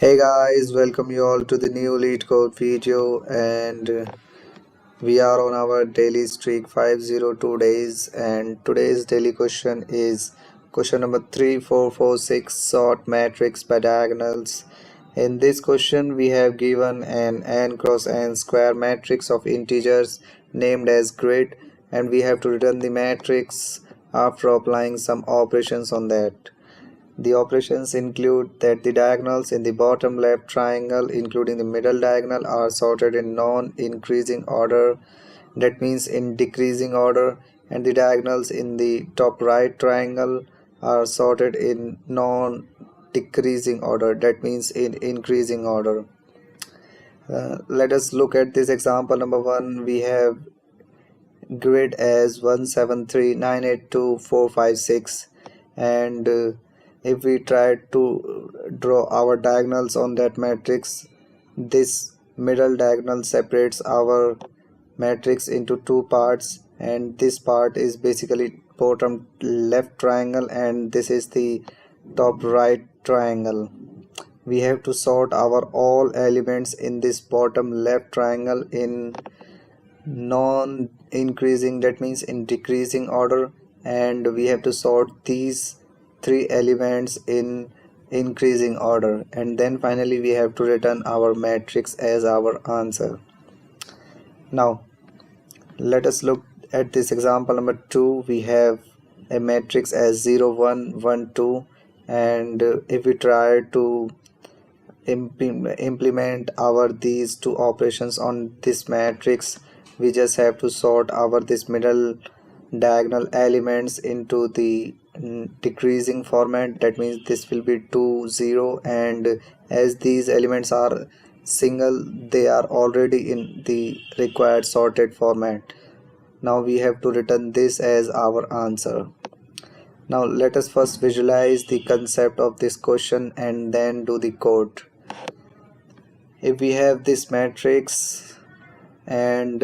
Hey guys, welcome you all to the new LeetCode video, and we are on our daily streak 502 days, and today's daily question is question number 3446, sort matrix by diagonals. In this question we have given an n cross n square matrix of integers named as grid, and we have to return the matrix after applying some operations on that. The operations include that the diagonals in the bottom left triangle, including the middle diagonal, are sorted in non-increasing order, that means in decreasing order, and the diagonals in the top right triangle are sorted in non-decreasing order, that means in increasing order. Let us look at this example number 1. We have grid as 173982456, and if we try to draw our diagonals on that matrix, this middle diagonal separates our matrix into two parts, and this part is basically bottom left triangle and this is the top right triangle. We have to sort our all elements in this bottom left triangle in non-increasing, that means in decreasing order, and we have to sort these three elements in increasing order, and then finally we have to return our matrix as our answer. Now let us look at this example number 2. We have a matrix as 0 1 1 2, and if we try to implement our these two operations on this matrix, we just have to sort our this middle diagonal elements into the decreasing format, that means this will be 2 0, and as these elements are single, they are already in the required sorted format. Now we have to return this as our answer. Now let us first visualize the concept of this question and then do the code. If we have this matrix and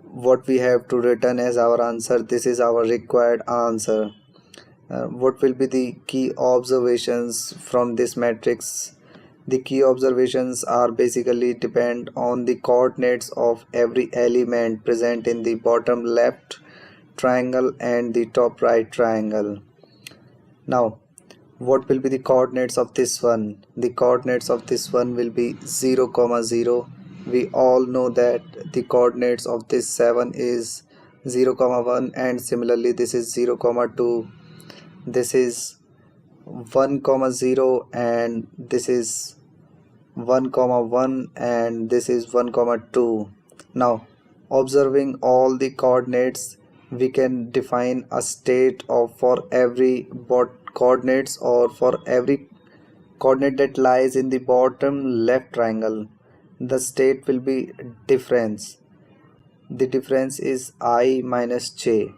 what we have to return as our answer, this is our required answer. What will be the key observations from this matrix? The key observations are basically depend on the coordinates of every element present in the bottom left triangle and the top right triangle. Now what will be the coordinates of this one? The coordinates of this one will be 0 0. We all know that the coordinates of this 7 is 0 1, and similarly this is 0 2, this is 1 0, and this is 1 1, and this is 1 2. Now observing all the coordinates, we can define a state of for every coordinates, or for every coordinate that lies in the bottom left triangle. The state will be difference. The difference is I minus j.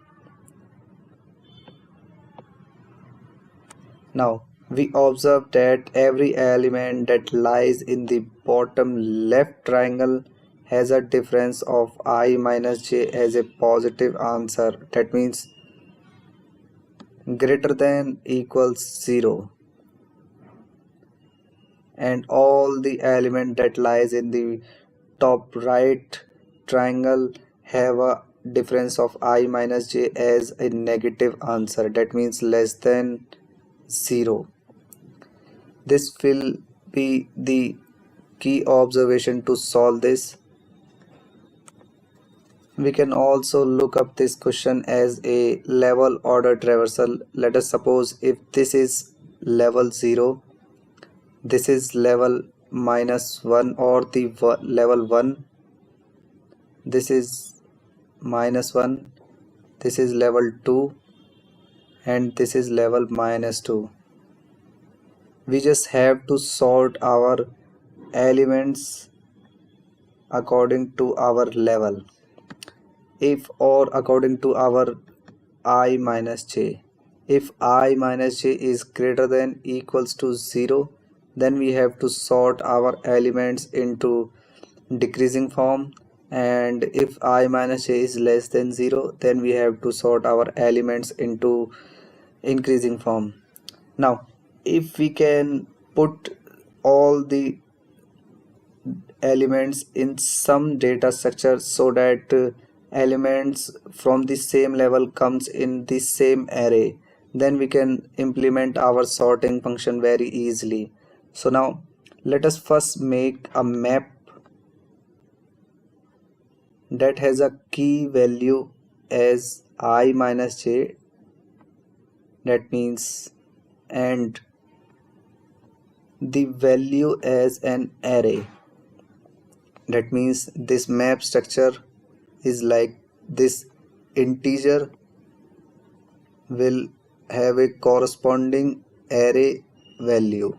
Now we observe that every element that lies in the bottom left triangle has a difference of I minus j as a positive answer, that means greater than equals 0, and all the element that lies in the top right triangle have a difference of I minus j as a negative answer, that means less than 0. This will be the key observation to solve this. We can also look up this question as a level order traversal. Let us suppose if this is level 0, this is level minus 1, or the level 1, this is minus 1, this is level 2, and this is level minus 2. We just have to sort our elements according to our level, if or according to our I minus j. If I minus j is greater than equals to 0, then we have to sort our elements into decreasing form, and if I minus j is less than 0, then we have to sort our elements into increasing form. Now if we can put all the elements in some data structure so that elements from the same level comes in the same array, then we can implement our sorting function very easily. So now let us first make a map that has a key value as I minus j, that means, and the value as an array. That means this map structure is like this integer will have a corresponding array value.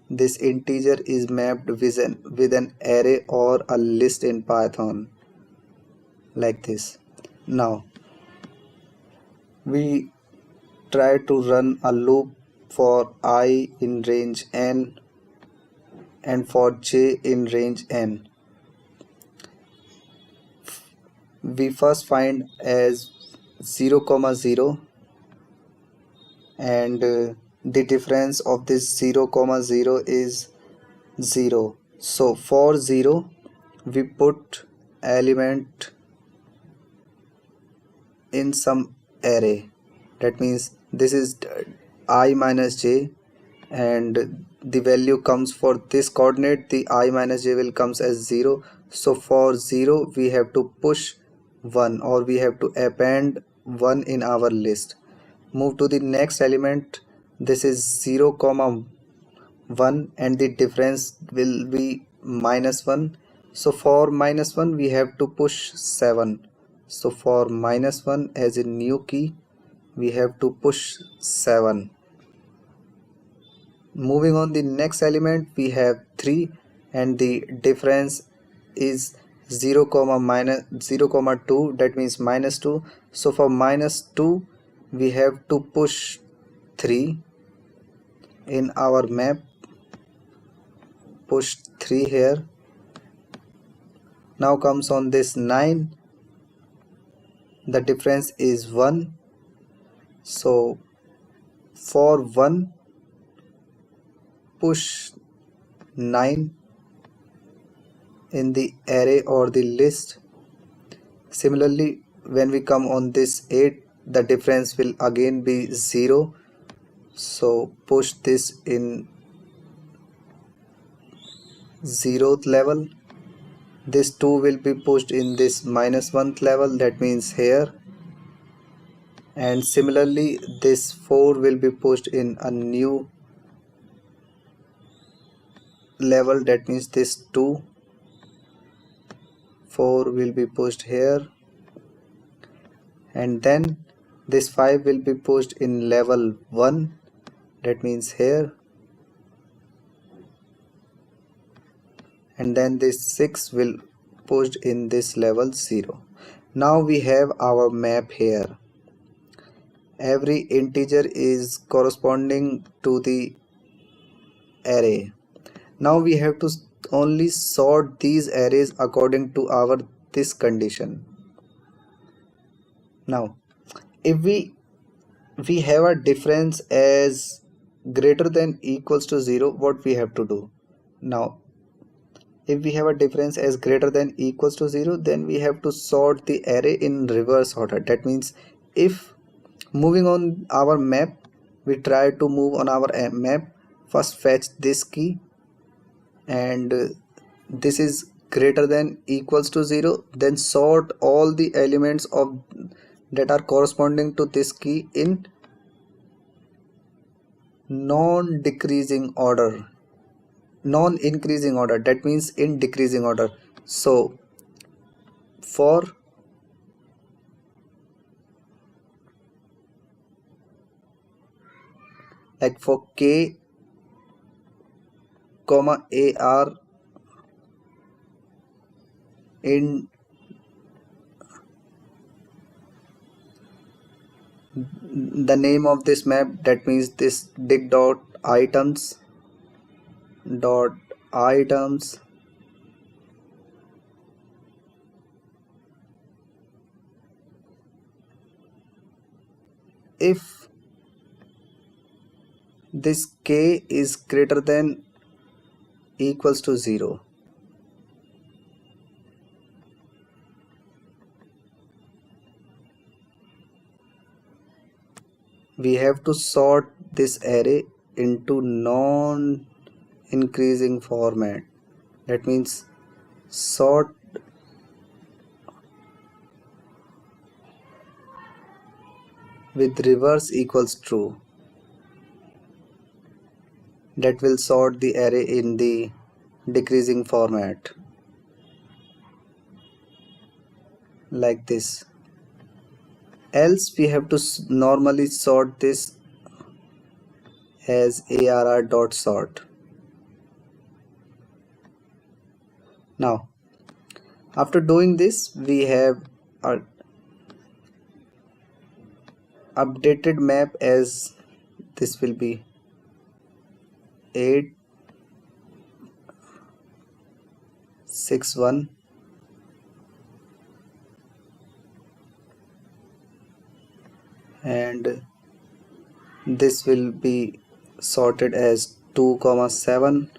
This integer is mapped with an array or a list in Python like this. Now we try to run a loop for I in range n and for j in range n. We first find as 0 comma 0, and the difference of this 0 comma 0 is 0. So for 0 we put element in some array. That means this is I minus j, and the value comes for this coordinate, the I minus j will comes as 0. So for 0 we have to push 1, or we have to append 1 in our list. Move to the next element. This is 0 comma 1 and the difference will be minus 1. So for minus 1 we have to push 7. So for minus 1 as a new key we have to push 7. Moving on the next element, we have 3 and the difference is 0 comma minus 0 comma 2, that means minus 2. So for minus 2 we have to push 3 in our map, push 3 here. Now comes on this 9, the difference is 1. So for 1 push 9 in the array or the list. Similarly, when we come on this 8, the difference will again be 0. So push this in 0th level. This 2 will be pushed in this minus 1th level, that means here. And similarly, this 4 will be pushed in a new level, that means this 2. 4 will be pushed here, and then this 5 will be pushed in level 1, that means here, and then this 6 will pushed in this level 0. Now we have our map here. Every integer is corresponding to the array. Now we have to only sort these arrays according to our this condition. Now if we have a difference as greater than equals to 0, what we have to do? Now if we have a difference as greater than equals to 0, then we have to sort the array in reverse order. That means if moving on our map, we try to move on our map, first fetch this key, and this is greater than equals to 0, then sort all the elements of that are corresponding to this key in non-decreasing order, non-increasing order, that means in decreasing order. So for like for k comma ar in the name of this map, that means this dig dot items if this k is greater than equals to 0. We have to sort this array into non-increasing format. That means sort with reverse equals true. That will sort the array in the decreasing format like this. Else we have to normally sort this as arr.sort. Now after doing this, we have our updated map as this will be 861 and this will be sorted as 2,7.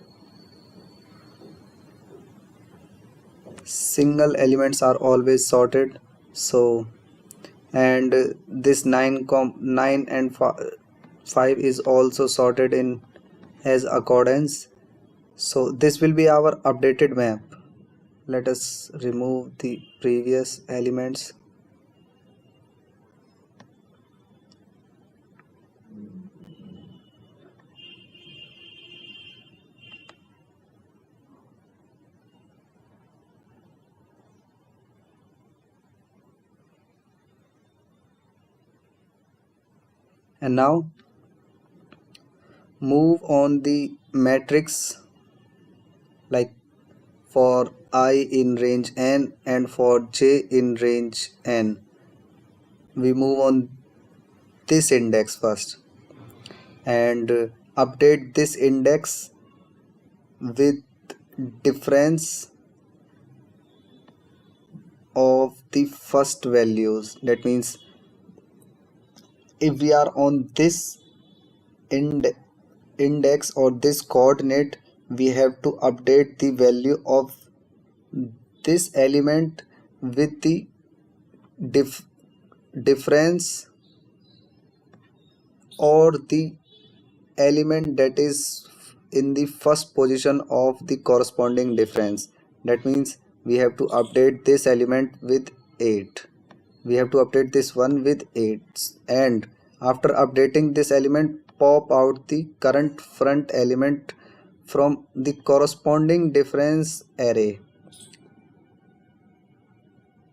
Single elements are always sorted, so and this 9 and 5 is also sorted in as accordance. So this will be our updated map. Let us remove the previous elements. And now move on the matrix, like for I in range n and for j in range n. We move on this index first and update this index with difference of the first values. That means if we are on this index or this coordinate, we have to update the value of this element with the difference or the element that is in the first position of the corresponding difference. That means we have to update this element with 8. We have to update this one with 8, and after updating this element, pop out the current front element from the corresponding difference array.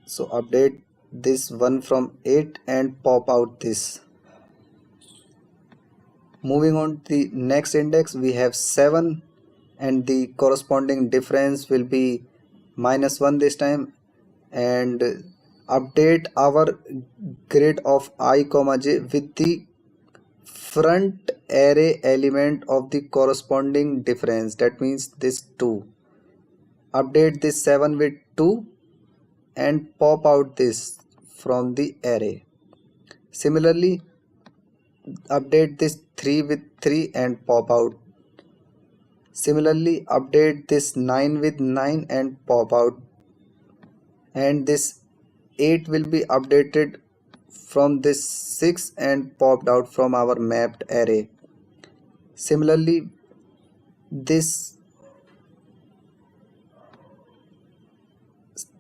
So update this one from 8 and pop out this. Moving on to the next index, we have 7 and the corresponding difference will be -1 this time, and update our grid of I comma j with the front array element of the corresponding difference. That means this 2. Update this 7 with 2 and pop out this from the array. Similarly, update this 3 with 3 and pop out. Similarly, update this 9 with 9 and pop out, and this 8 will be updated from this 6 and popped out from our mapped array. Similarly, this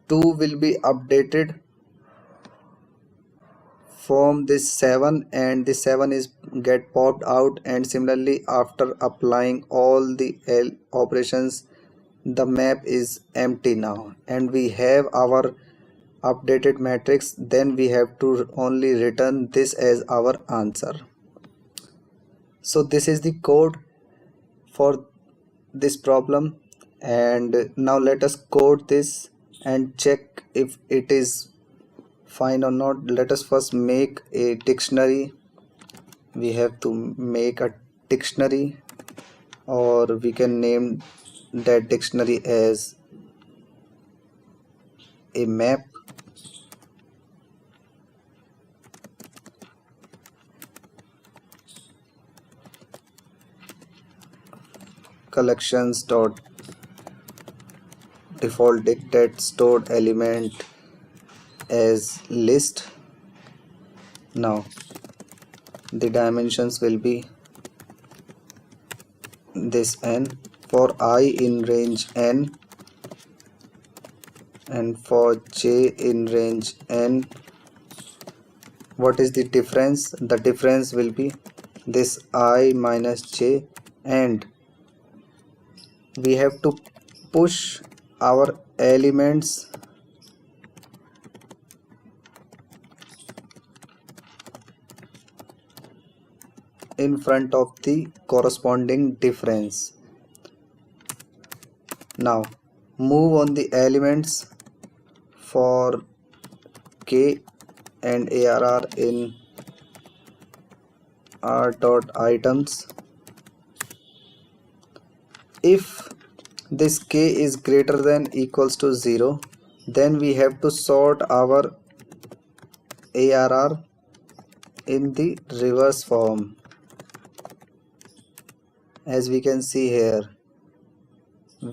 2 will be updated from this 7 and the 7 is get popped out, and similarly after applying all the operations, the map is empty now and we have our updated matrix. Then we have to only return this as our answer. So this is the code for this problem, and now let us code this and check if it is fine or not. Let us first make a dictionary. We have to make a dictionary, or we can name that dictionary as a map. collections dot default dictate stored element as list. Now the dimensions will be this n for I in range n and for j in range n. What is the difference? The difference will be this I minus j, and we have to push our elements in front of the corresponding difference. Now move on the elements for k and arr in r dot items. If this k is greater than equals to 0, then we have to sort our arr in the reverse form. As we can see here,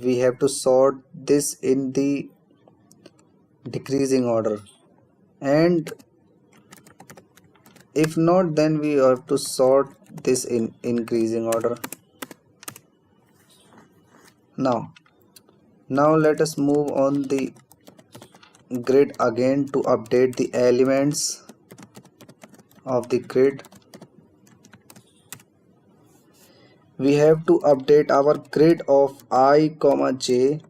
we have to sort this in the decreasing order, and if not, then we have to sort this in increasing order. Now let us move on the grid again to update the elements of the grid. We have to update our grid of I, j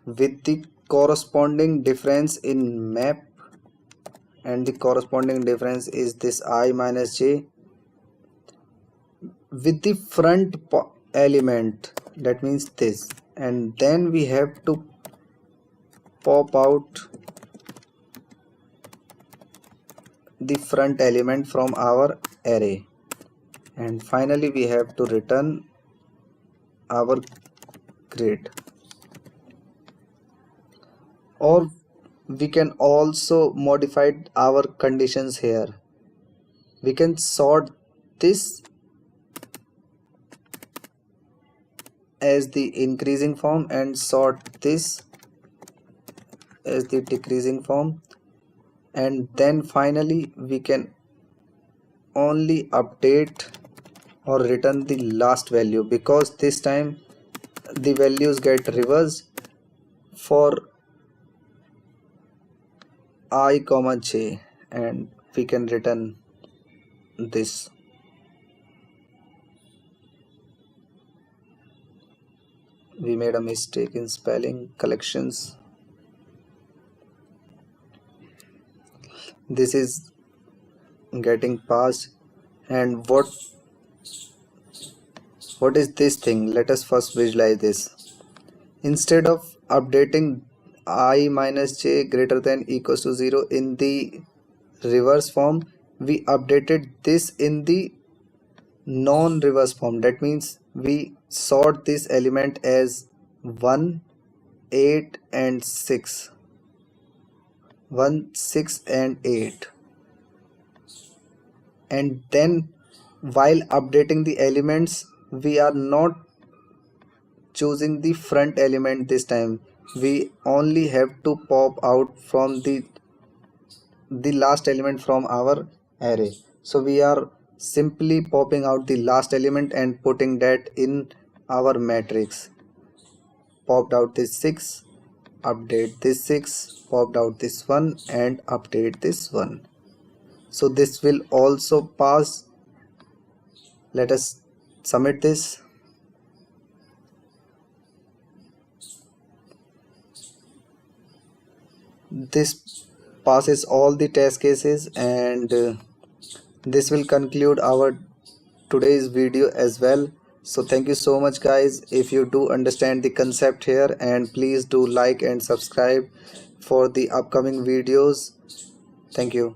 with the corresponding difference in map, and the corresponding difference is this I minus j with the front element, that means this, and then we have to pop out the front element from our array, and finally we have to return our grid. Or we can also modify our conditions here. We can sort this as the increasing form and sort this as the decreasing form, and then finally we can only update or return the last value, because this time the values get reversed for I, j, and we can return this. We made a mistake in spelling collections. This is getting passed. And what is this thing? Let us first visualize this. Instead of updating I minus j greater than equals to 0 in the reverse form, we updated this in the non-reverse form. That means we sort this element as 1, 8 and 6. 1, 6 and 8. And then while updating the elements, we are not choosing the front element this time. We only have to pop out from the last element from our array. So we are simply popping out the last element and putting that in our matrix. Popped out this 6, update this 6, popped out this 1 and update this 1. So this will also pass. Let us submit this. This passes all the test cases, and this will conclude our today's video as well. So thank you so much guys, if you do understand the concept here, and please do like and subscribe for the upcoming videos. Thank you.